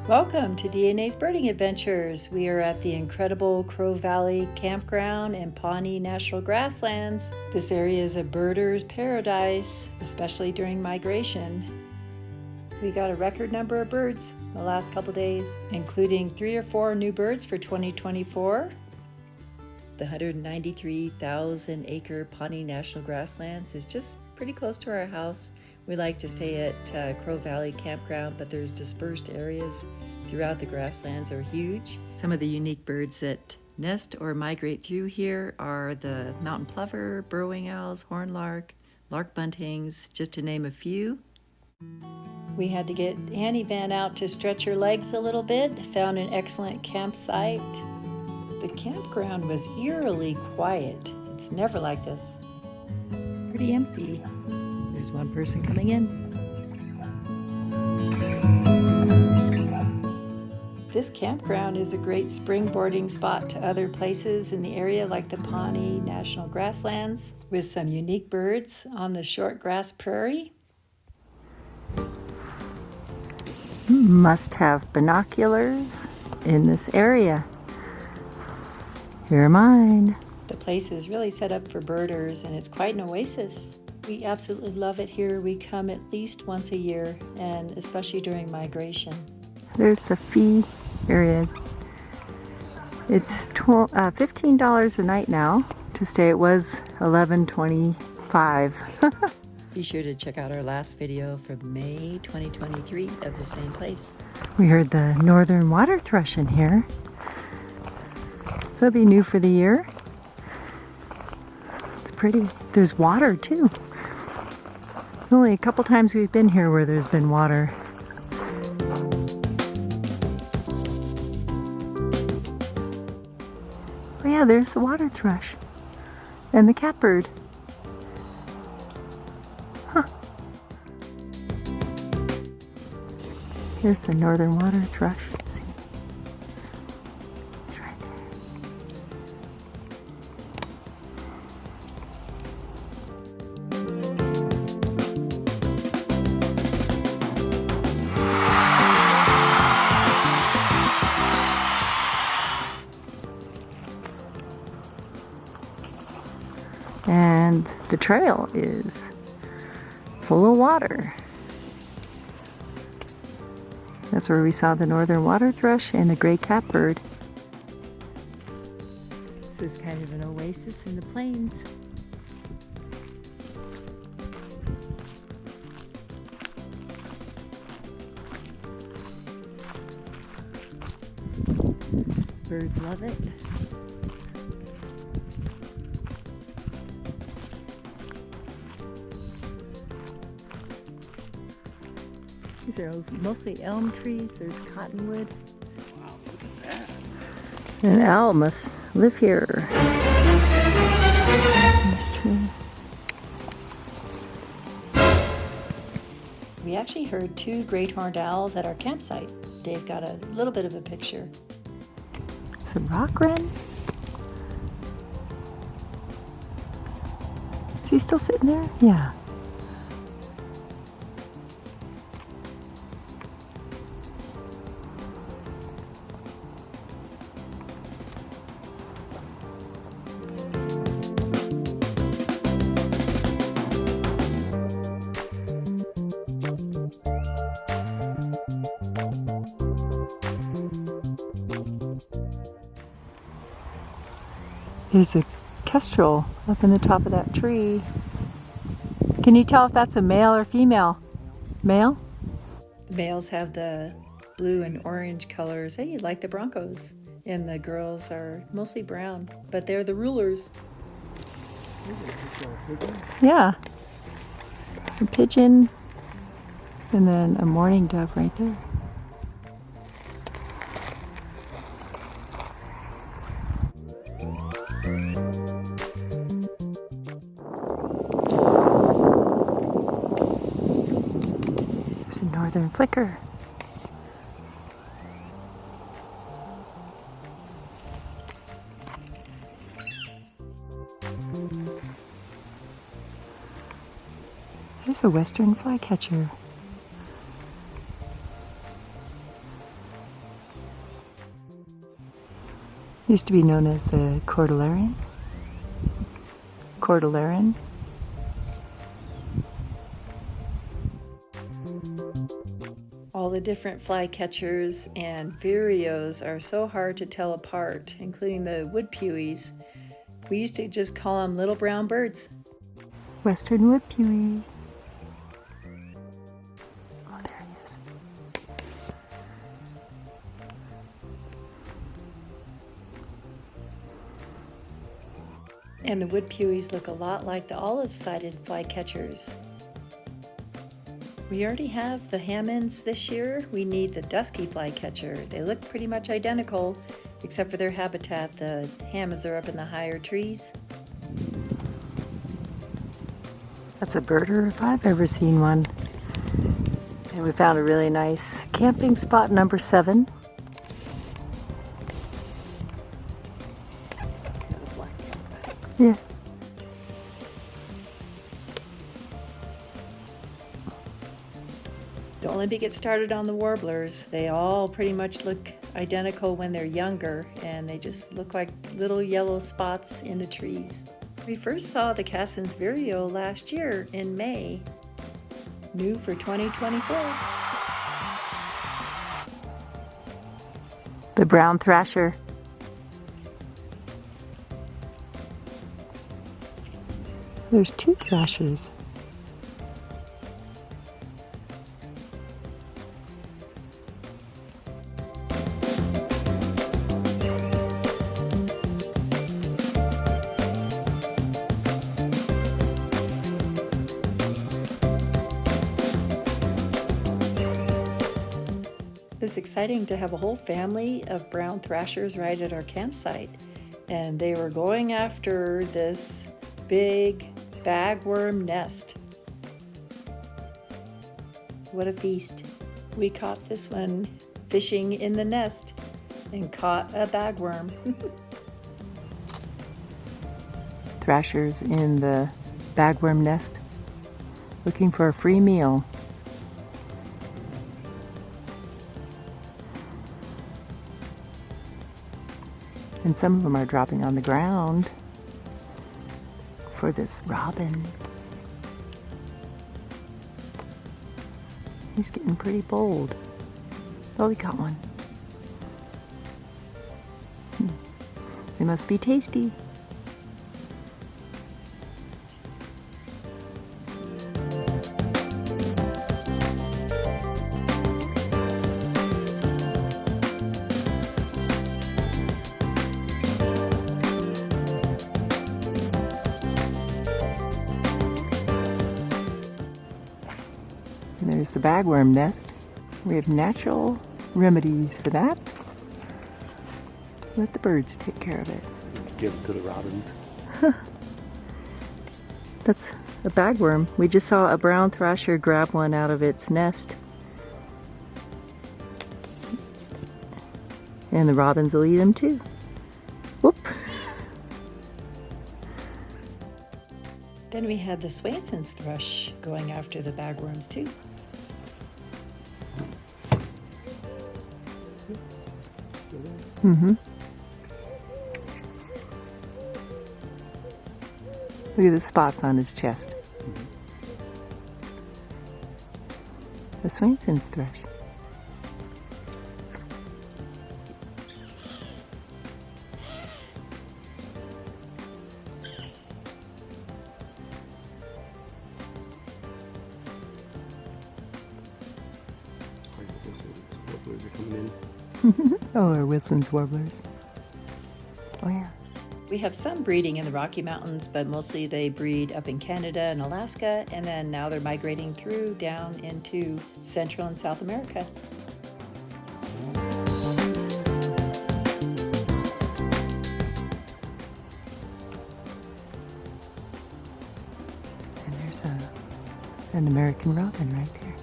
Welcome to DNA's Birding Adventures. We are at the incredible Valley Campground in Pawnee National Grasslands. This area is a birder's paradise, especially during migration. We got a record number of birds the last couple days, including 3 or 4 new birds for 2024. The 193,000 acre Pawnee National Grasslands is just pretty close to our house. We like to stay at Valley Campground, but there's dispersed areas throughout the grasslands are huge. Some of the unique birds that nest or migrate through here are the mountain plover, burrowing owls, horned lark, lark buntings, just to name a few. We had to get Annie Van out to stretch her legs a little bit, found an excellent campsite. The campground was eerily quiet. It's never like this. Pretty empty. There's one person coming in. This campground is a great springboarding spot to other places in the area like the Pawnee National Grasslands with some unique birds on the short grass prairie. Must have binoculars in this area. Here are mine. The place is really set up for birders and it's quite an oasis. We absolutely love it here. We come at least once a year, and especially during migration. There's the fee area. It's $15 a night now to stay. It was $11.25. Be sure to check out our last video from May 2023 of the same place. We heard the northern water thrush in here. So it'll be new for the year. It's pretty. There's water too. Only a couple times we've been here where there's been water. Oh yeah, there's the water thrush and the catbird. Huh. Here's the northern water thrush. Let's see. It's right there. And the trail is full of water. That's where we saw the northern water thrush and the gray catbird. This is kind of an oasis in the plains. Birds love it. These are mostly elm trees. There's cottonwood. Wow, look at that. An owl must live here. This tree. We actually heard 2 great horned owls at our campsite. Dave got a little bit of a picture. It's a rock wren. Is he still sitting there? Yeah. There's a kestrel up in the top of that tree. Can you tell if that's a male or female? Male? The males have the blue and orange colors. Hey, like the Broncos. And the girls are mostly brown, but they're the rulers. Yeah. A pigeon, and then a mourning dove right there. There's a northern flicker. There's a western flycatcher. Used to be known as the cordilleran. Cordilleran. All the different flycatchers and vireos are so hard to tell apart, including the wood pewees. We used to just call them little brown birds. Western wood pewee. Oh, there he is. And the wood pewees look a lot like the olive-sided flycatchers. We already have the Hammonds this year. We need the dusky flycatcher. They look pretty much identical, except for their habitat. The Hammonds are up in the higher trees. That's a birder if I've ever seen one. And we found a really nice camping spot, number 7. Yeah. Don't let me get started on the warblers. They all pretty much look identical when they're younger, and they just look like little yellow spots in the trees. We first saw the Cassin's vireo last year in May. New for 2024. The brown thrasher. There's 2 thrashers. It's exciting to have a whole family of brown thrashers right at our campsite, and they were going after this big bagworm nest. What a feast. We caught this one fishing in the nest and caught a bagworm. Thrashers in the bagworm nest looking for a free meal. And some of them are dropping on the ground for this robin. He's getting pretty bold. Oh, we got one. They must be tasty. And there's the bagworm nest. We have natural remedies for that. Let the birds take care of it. Give it to the robins. That's a bagworm. We just saw a brown thrasher grab one out of its nest. And the robins will eat them too. Whoop. Then we had the Swainson's thrush going after the bagworms too. Mm-hmm. Look at the spots on his chest. The Swainson's thrush. Oh, our Wilson's warblers. Oh yeah. We have some breeding in the Rocky Mountains, but mostly they breed up in Canada and Alaska, and then now they're migrating through down into Central and South America. And there's an American robin right there.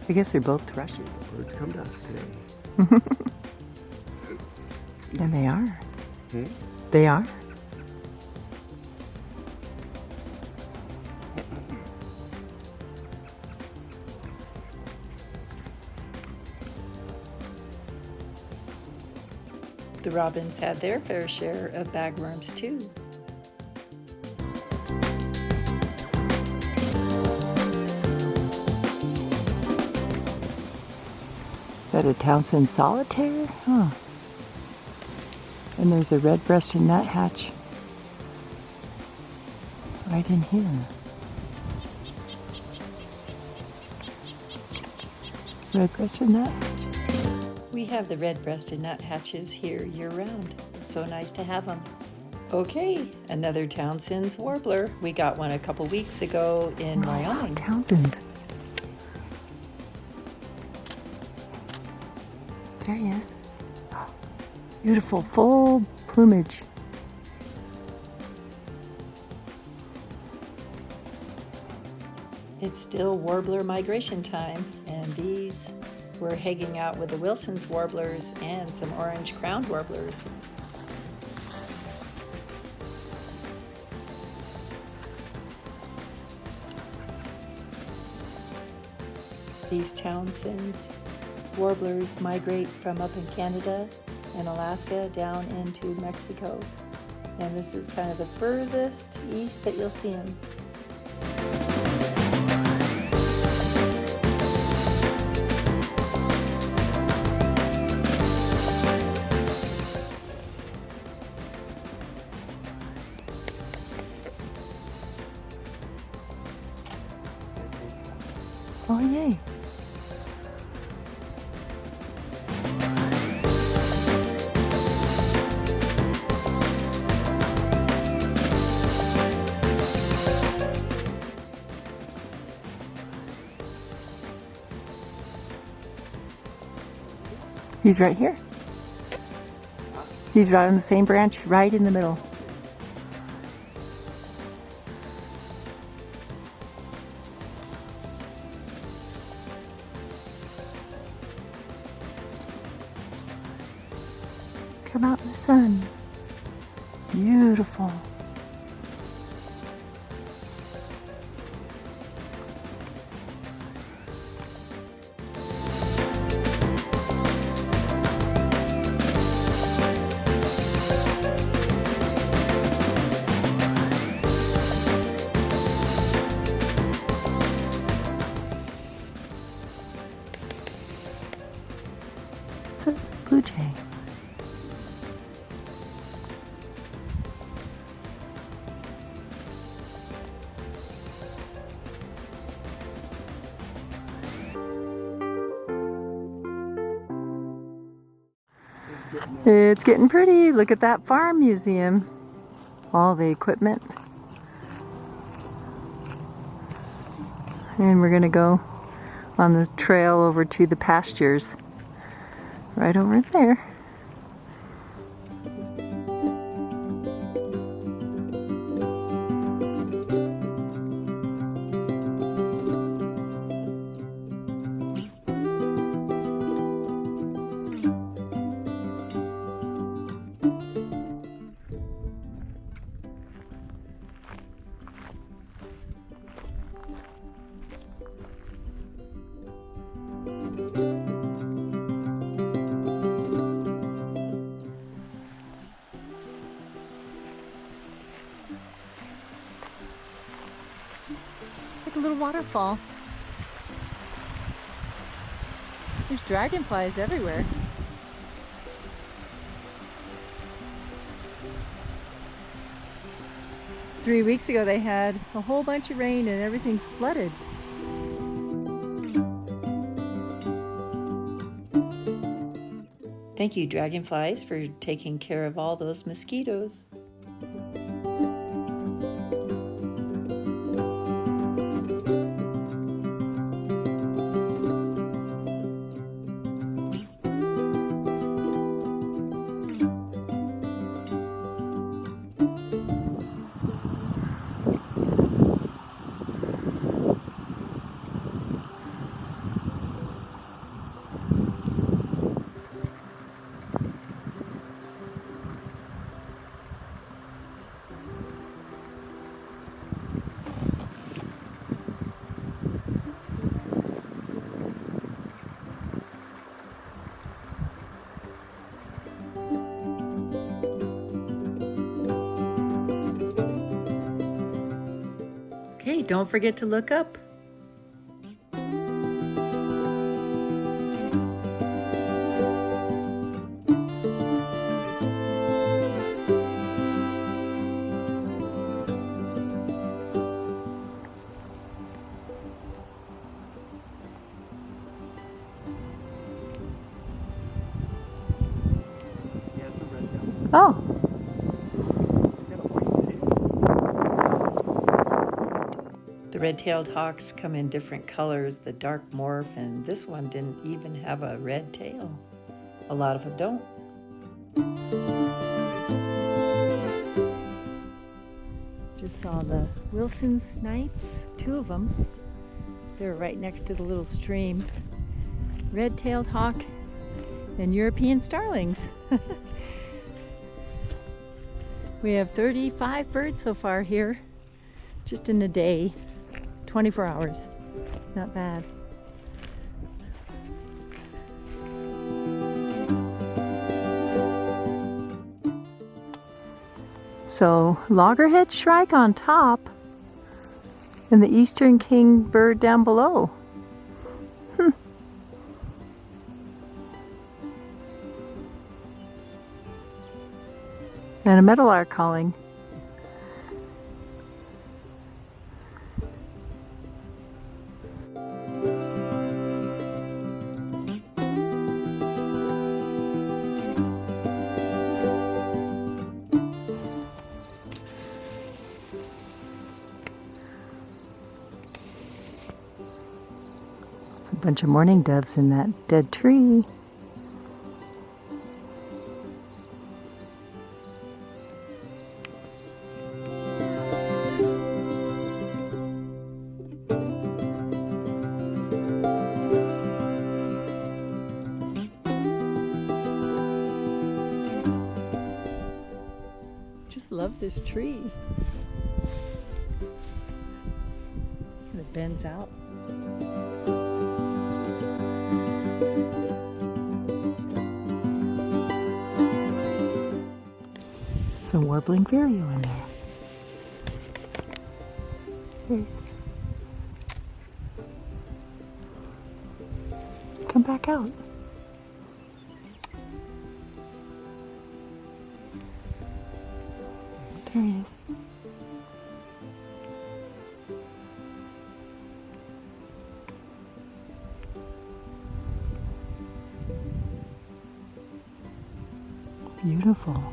I guess they're both thrushes. Birds come to us today. And they are. Hmm? They are. The robins had their fair share of bagworms too. Is that a Townsend solitaire? Huh. And there's a red-breasted nuthatch right in here. Red-breasted nuthatch. We have the red-breasted nuthatches here year-round. It's so nice to have them. Okay, another Townsend's warbler. We got one a couple weeks ago in Wyoming. Townsend's. There he is. Beautiful, full plumage. It's still warbler migration time, and these were hanging out with the Wilson's warblers and some orange-crowned warblers. These Townsend's warblers migrate from up in Canada and Alaska down into Mexico. And this is kind of the furthest east that you'll see them. Oh, yay. He's right here. He's right on the same branch, right in the middle. Come out in the sun. Beautiful. It's a blue jay. It's getting pretty. Look at that farm museum. All the equipment. And we're going to go on the trail over to the pastures. Right over there. Like a little waterfall. There's dragonflies everywhere. Three weeks ago they had a whole bunch of rain and everything's flooded. Thank you, dragonflies, for taking care of all those mosquitoes. don't forget to look up. Yeah, it's a red tail. Oh, It's got a white tail. the red-tailed hawks come in different colors, the dark morph, and this one didn't even have a red tail. A lot of them don't. Just saw the Wilson snipes, 2 of them. They're right next to the little stream. Red-tailed hawk and European starlings. We have 35 birds so far here, just in a day, 24 hours. Not bad. So, loggerhead shrike on top and the eastern kingbird down below. And a meadowlark calling. There's a bunch of mourning doves in that dead tree. Just love this tree. And it bends out. Some warbling vireo in there. Here. Come back out. There he is. Beautiful.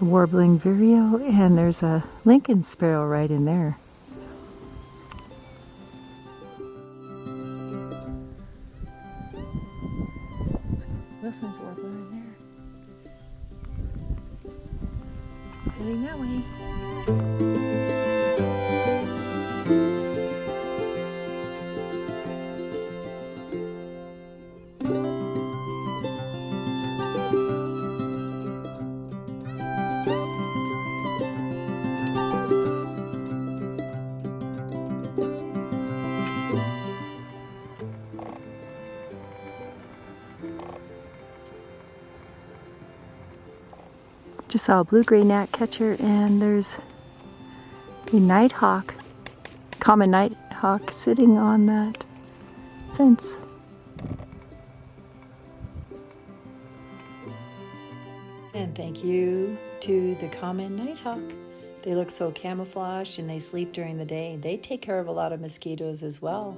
Warbling vireo, and there's a Lincoln sparrow right in there. Wilson's warbler in there. Heading that way. Just saw a blue-gray gnatcatcher, and there's a nighthawk, common nighthawk, sitting on that fence. And thank you to the common nighthawk. They look so camouflaged and they sleep during the day. They take care of a lot of mosquitoes as well.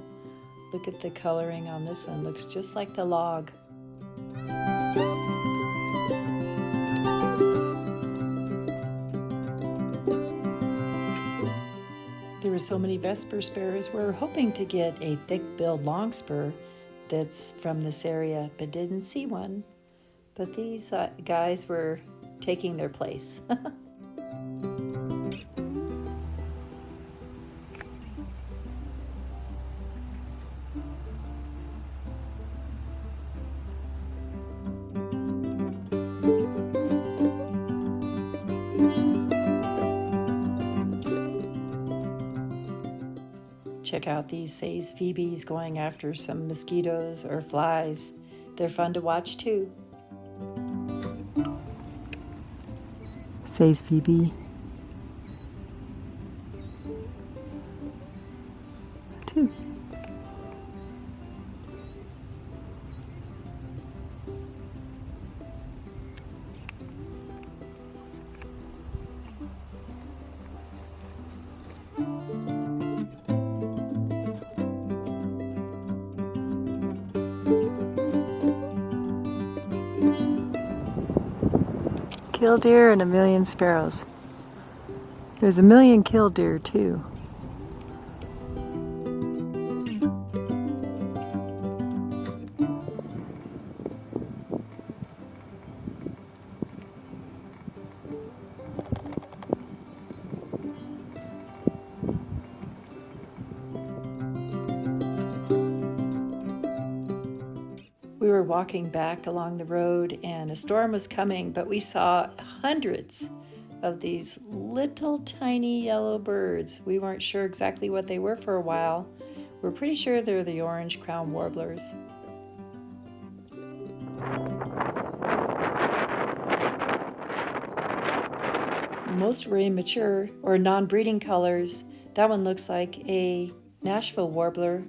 Look at the coloring on this one. Looks just like the log. There were so many Vesper sparrows. We're hoping to get a thick-billed longspur that's from this area, but didn't see one. But these guys were taking their place. Check out these Say's phoebes going after some mosquitoes or flies. They're fun to watch too. Say's phoebe. Two. Killdeer and a million sparrows. There's a million killdeer too. We were walking back along the road and a storm was coming, but we saw hundreds of these little tiny yellow birds. We weren't sure exactly what they were for a while. We're pretty sure they're the orange crown warblers. Most were immature or non-breeding colors. That one looks like a Nashville warbler.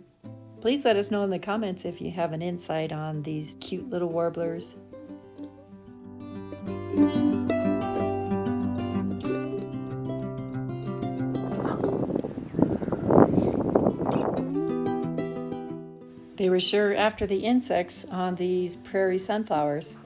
Please let us know in the comments if you have an insight on these cute little warblers. They were sure after the insects on these prairie sunflowers.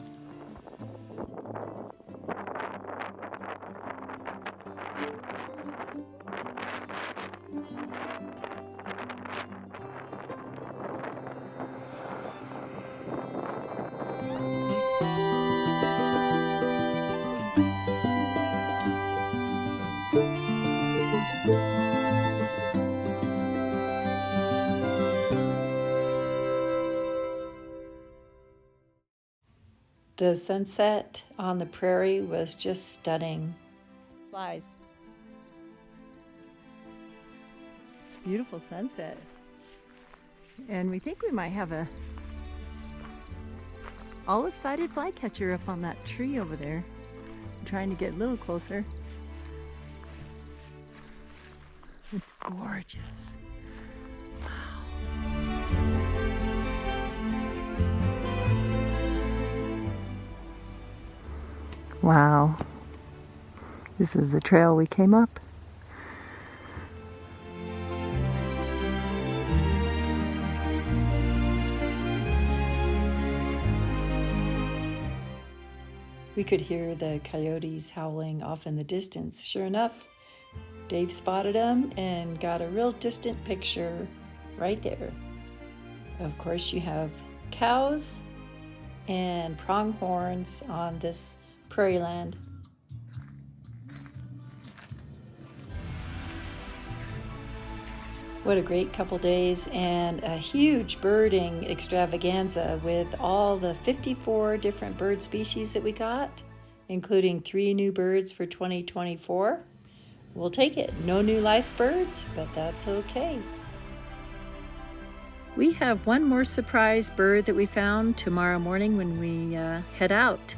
The sunset on the prairie was just stunning. Flies. Beautiful sunset. And we think we might have a olive-sided flycatcher up on that tree over there. I'm trying to get a little closer. It's gorgeous. Wow. This is the trail we came up. We could hear the coyotes howling off in the distance. Sure enough, Dave spotted them and got a real distant picture right there. Of course, you have cows and pronghorns on this prairie land. What a great couple days and a huge birding extravaganza with all the 54 different bird species that we got, including 3 new birds for 2024. We'll take it. No new life birds, but that's okay. We have one more surprise bird that we found tomorrow morning when we head out.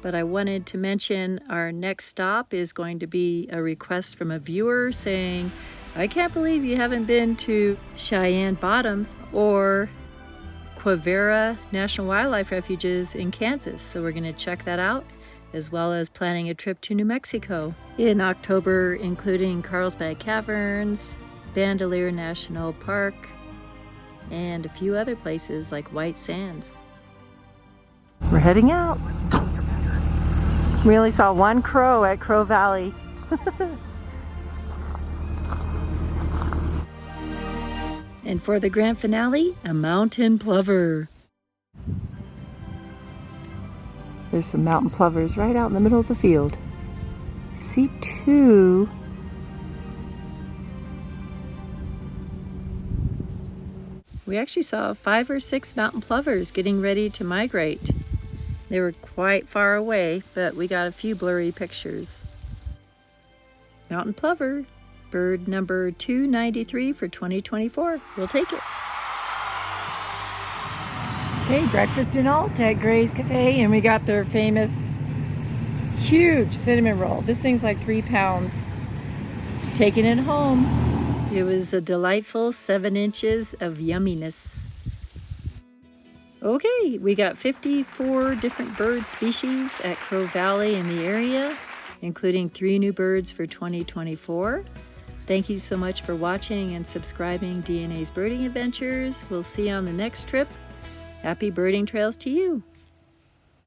But I wanted to mention our next stop is going to be a request from a viewer saying, I can't believe you haven't been to Cheyenne Bottoms or Quivira National Wildlife Refuges in Kansas. So we're going to check that out, as well as planning a trip to New Mexico in October, including Carlsbad Caverns, Bandelier National Park, and a few other places like White Sands. We're heading out. We only saw one crow at Crow Valley. And for the grand finale, a mountain plover. There's some mountain plovers right out in the middle of the field. I see two. We actually saw 5 or 6 mountain plovers getting ready to migrate. They were quite far away, but we got a few blurry pictures. Mountain plover, bird number 293 for 2024. We'll take it. Okay, breakfast and alt at Gray's Cafe, and we got their famous huge cinnamon roll. This thing's like 3 pounds. Taking it home. It was a delightful 7 inches of yumminess. Okay, we got 54 different bird species at Crow Valley in the area, including 3 new birds for 2024. Thank you so much for watching and subscribing DNA's Birding Adventures. We'll see you on the next trip. Happy birding trails to you.